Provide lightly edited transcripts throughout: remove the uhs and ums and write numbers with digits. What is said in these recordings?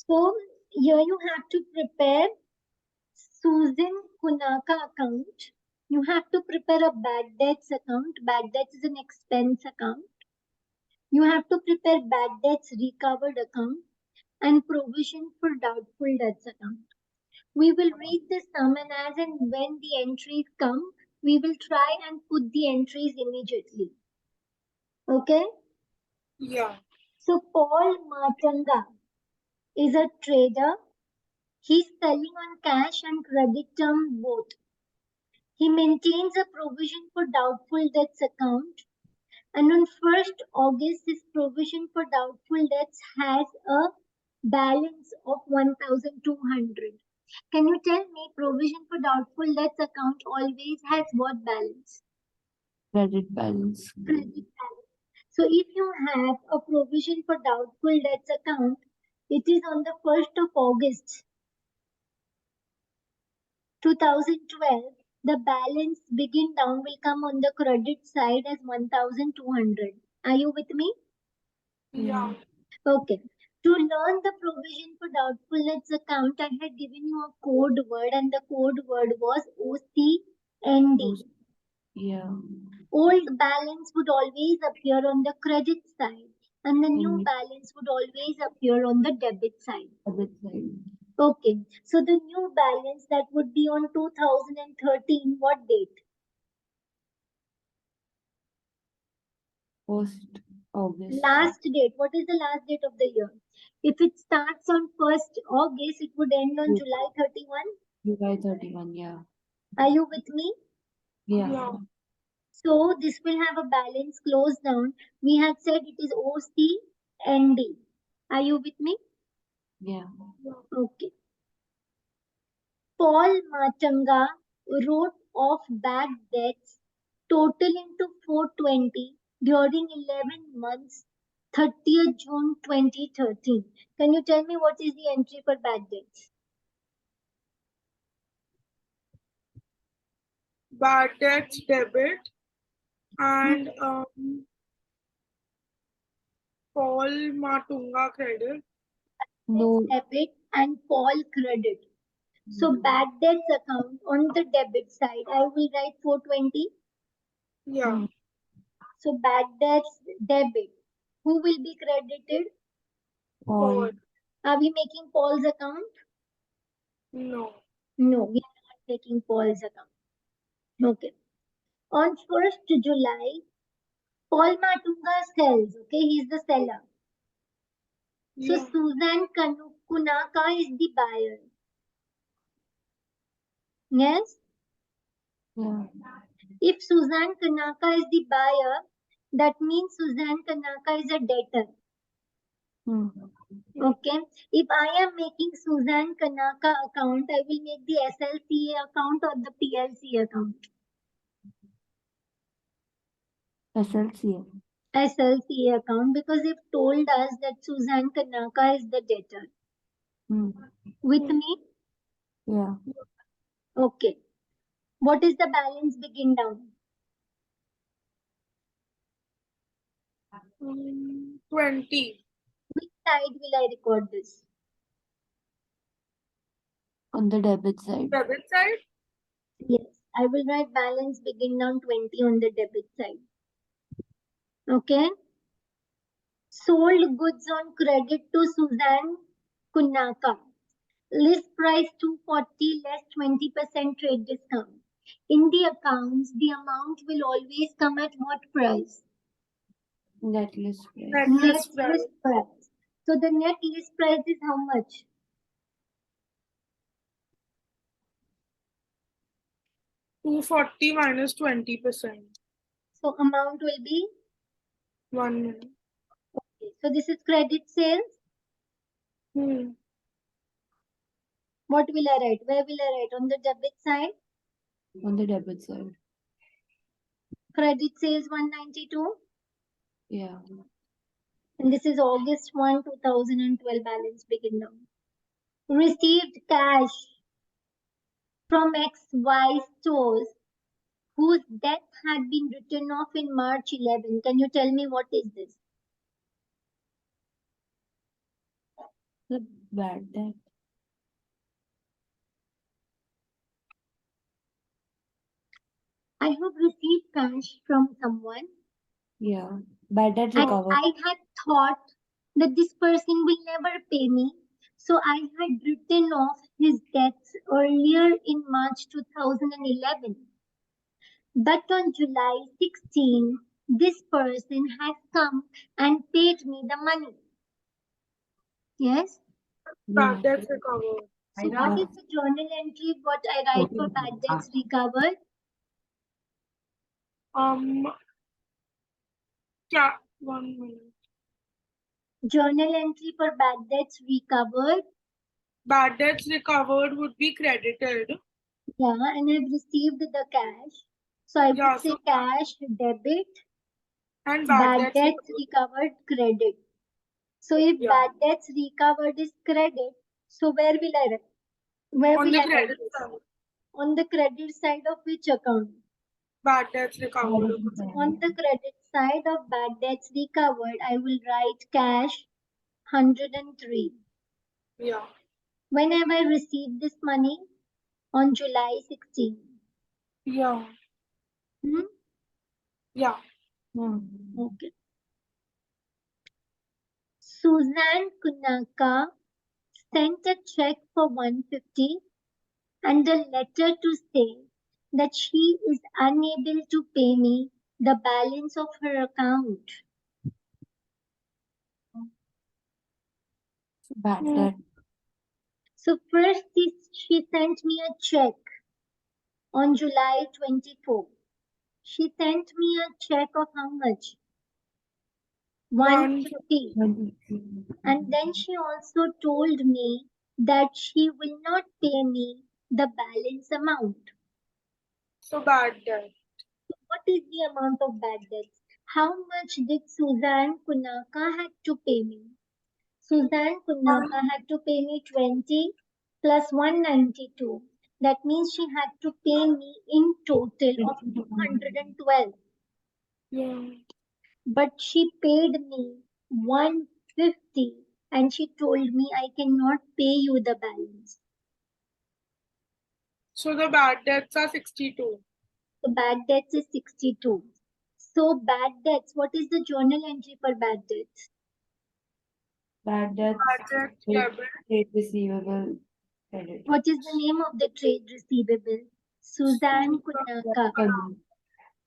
So here you have to prepare Susan Kunaka account. You have to prepare a bad debts account. Bad debts is an expense account. You have to prepare bad debts recovered account and provision for doubtful debts account. We will read the sum and as and when the entries come, we will try and put the entries immediately. Okay? Yeah. So Paul Matanga is a trader. He's selling on cash and credit term both. He maintains a provision for doubtful debts account, and on 1st August, his provision for doubtful debts has a balance of 1,200. Can you tell me provision for doubtful debts account always has what balance? Credit balance. Credit balance. So if you have a provision for doubtful debts account, it is on the 1st of August 2012, the balance begin down will come on the credit side as 1,200. Are you with me? Yeah. Okay. To learn the provision for doubtful debts account, I had given you a code word, and the code word was OCND. Yeah. Old balance would always appear on the credit side, and the new Mm. balance would always appear on the debit side. Debit side. Okay. So the new balance that would be on 2013, what date? 1st August. Last date. What is the last date of the year? If it starts on 1st August, it would end on Yeah. July 31. July 31, yeah. Are you with me? Yeah. Yeah. So this will have a balance close down. We had said it is OCND. Are you with me? Yeah. Okay. Paul Matanga wrote off bad debts totaling to 420 during 11 months, 30th June 2013. Can you tell me what is the entry for bad debts? Bad debts debit and Paul Matunga credit. No. Debit and Paul credit. So bad debts account on the debit side, I will write 420. Yeah. So bad debts debit. Who will be credited? Paul. Are we making Paul's account? No. No, we are not making Paul's account. Okay. On 1st July, Paul Matunga sells. Okay, he's the seller. So Yeah. Susan Kunaka is the buyer. Yes? Yeah. If Susan Kanaka is the buyer, that means Susan Kanaka is a debtor. Hmm. Okay. If I am making Susan Kanaka account, I will make the SLCA account or the PLC account. SLCA. SLCA account because they've told us that Susan Kanaka is the debtor. Hmm. With me? Yeah. Okay. What is the balance begin down? 20. Which side will I record this? On the debit side. Debit side? Yes, I will write balance begin down 20 on the debit side. Okay. Sold goods on credit to Susan Kunaka. List price 240 less 20% trade discount. In the accounts, the amount will always come at what price? Net list price. Net Net list price. list price. So the net list price is how much? 240 minus 20%. So amount will be 1 minute. okay. So this is credit sales. What will I write? Where will I write? On the debit side? On the debit side. Credit sales 192. Yeah. And this is August 1, 2012 balance begin now. Received cash from XY stores whose debt had been written off in March 11. Can you tell me what is this? The bad debt. I have received cash from someone Yeah. Bad debt and recovered. I had thought that this person will never pay me. So I had written off his debts earlier in March 2011. But on July 16, this person has come and paid me the money. Yes? Yeah. Bad debts recovered. So what is the journal entry what I write for bad debts recovered? Yeah, 1 minute. Journal entry for bad debts recovered. Bad debts recovered would be credited. Yeah, and I've received the cash. So I would Yeah, say so cash debit, and bad bad debts debts recovered. recovered credit. So if Yeah. bad debts recovered is credit, so where will I write? Where On will the I write credit this? side, On the credit side of which account? bad debts recovered. On the credit side of bad debts recovered, I will write cash 103. Yeah. When have I received this money? On July 16. Yeah. Hmm? Yeah. Okay. Suzanne Kunaka sent a check for 150 and a letter to say that she is unable to pay me the balance of her account. Bad Hmm. debt. So first she sent me a check on July 24. She sent me a check of how much? 150. 150. And then she also told me that she will not pay me the balance amount. So bad debt. What is the amount of bad debts? How much did Suzanne Kunaka had to pay me? Suzanne Kunaka had to pay me 20 plus 192. That means she had to pay me in total of 212. Yeah. But she paid me 150 and she told me I cannot pay you the balance. So the bad debts are 62. So bad debts is 62. So bad debts, what is the journal entry for bad debts? Bad debts. Bad debts debit. Trade receivable. Credit. What is the name of the trade receivable? Suzanne Kunaka.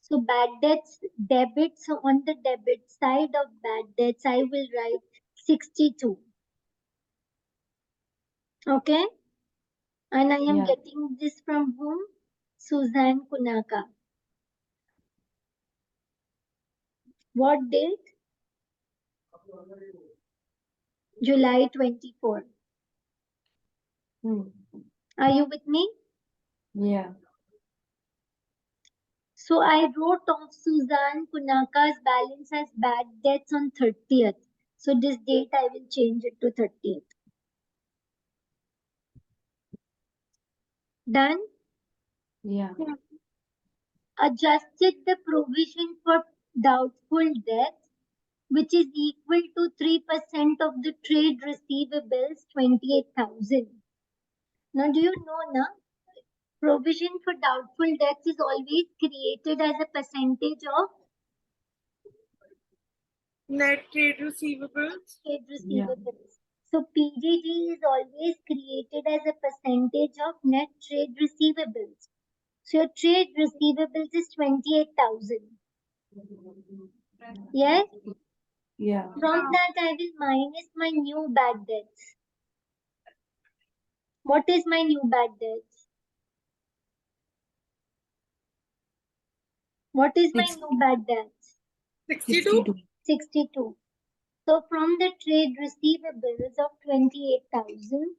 So bad debts debit. So on the debit side of bad debts, I will write 62. Okay? And I am Yeah. getting this from whom? Suzanne Kunaka. What date? July 24. Hmm. Are you with me? Yeah. So I wrote off Suzanne Kunaka's balance as bad debts on 30th. So this date I will change it to 30th. Done? Yeah. Adjusted the provision for doubtful debts, which is equal to 3% of the trade receivables, 28,000. Now, do you know now? Provision for doubtful debts is always created as a percentage of Net trade receivables. trade Yeah. receivables. So PDD is always created as a percentage of net trade receivables. So your trade receivables is 28,000. Yes? Yeah. From that I will minus my new bad debts. What is my new bad debts? What is my new bad debts? 62. 62. So from the trade receivables of 28,000,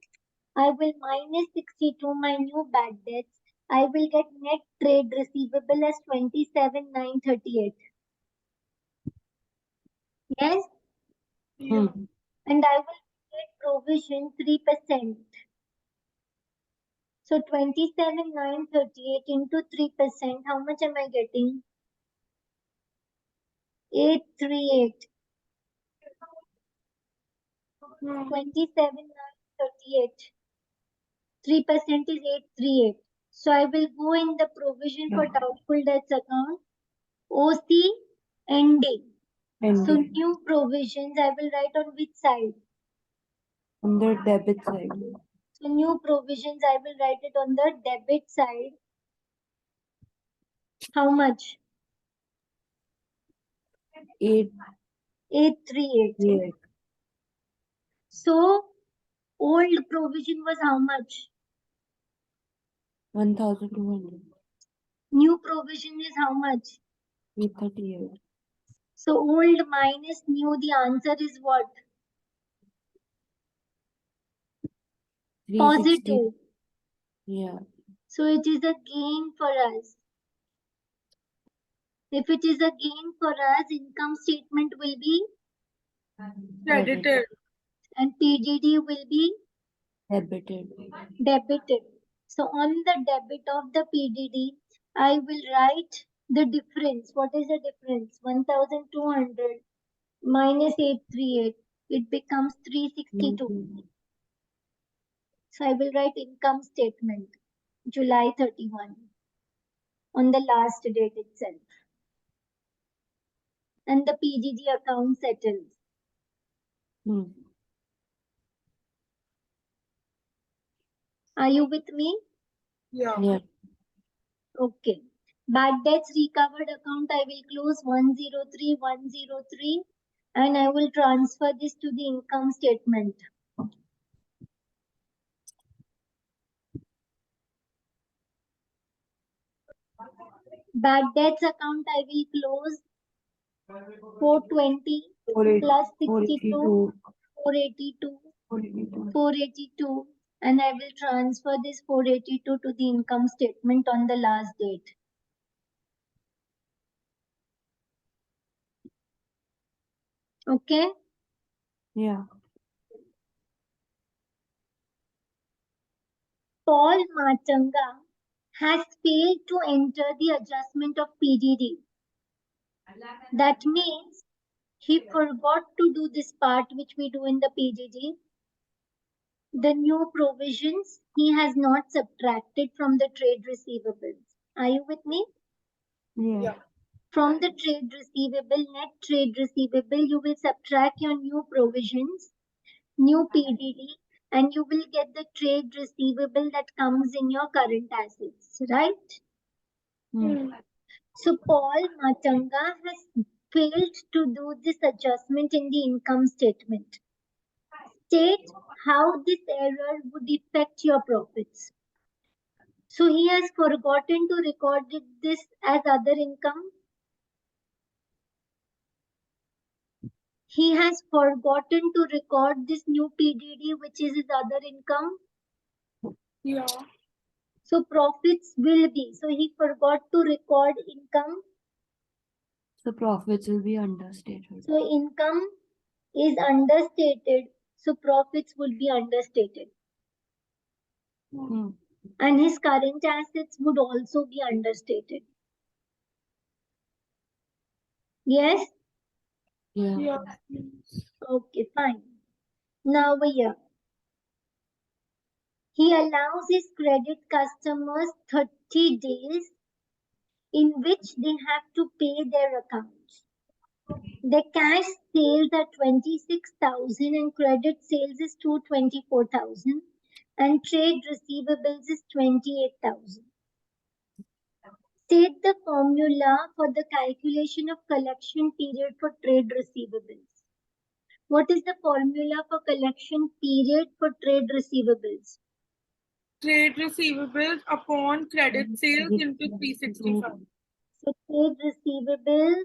I will minus 62 my new bad debts. I will get net trade receivable as 27,938. Yes? Yeah. And I will get provision 3%. So 27,938 into 3%, how much am I getting? 838. Hmm. 27,938. 3% is 838. So I will go in the provision for Yeah. doubtful debts account, OC ending. So Ending. new provisions I will write on which side? On the debit side. So new provisions I will write it on the debit side. How much? 8. 838. Yeah. So old provision was how much? 1,200. New provision is how much? 338. So old minus new, the answer is what? 360. Positive. Yeah. So it is a gain for us. If it is a gain for us, income statement will be Credited. and PDD will be Debited. debited. So on the debit of the PDD, I will write the difference. What is the difference? 1,200 minus 838. It becomes 362. So I will write income statement, July 31, on the last date itself. And the PDD account settles. Hmm. Are you with me? Yeah. Yeah. Okay. Bad debts recovered account, I will close 103,103 and I will transfer this to the income statement. Bad debts account, I will close 420 plus 62, 482, 482 and I will transfer this 482 to the income statement on the last date. Okay. Yeah. Paul Matanga has failed to enter the adjustment of PDD. That means he forgot to do this part which we do in the PDD. The new provisions he has not subtracted from the trade receivables. Are you with me? Yeah. Yeah. From the trade receivable, net trade receivable, you will subtract your new provisions, new PDD, and you will get the trade receivable that comes in your current assets, right? Hmm. So Paul Matanga has failed to do this adjustment in the income statement. State how this error would affect your profits. So he has forgotten to record this as other income. He has forgotten to record this new PDD, which is his other income. Yeah. So profits will be. So he forgot to record income. So profits will be understated. So income is understated. So profits will be understated. Hmm. And his current assets would also be understated. Yes? Yeah. Yeah. Okay, fine. Now here. He allows his credit customers 30 days in which they have to pay their accounts. The cash sales are 26,000 and credit sales is 224,000 and trade receivables is 28,000. State the formula for the calculation of collection period for trade receivables. What is the formula for collection period for trade receivables? Trade receivables upon credit sales into 365. So trade receivables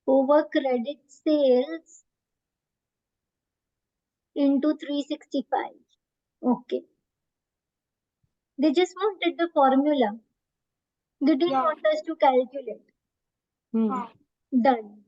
over credit sales into 365. Okay. They just wanted the formula. They didn't Yeah. want us to calculate. Hmm. Huh. Done.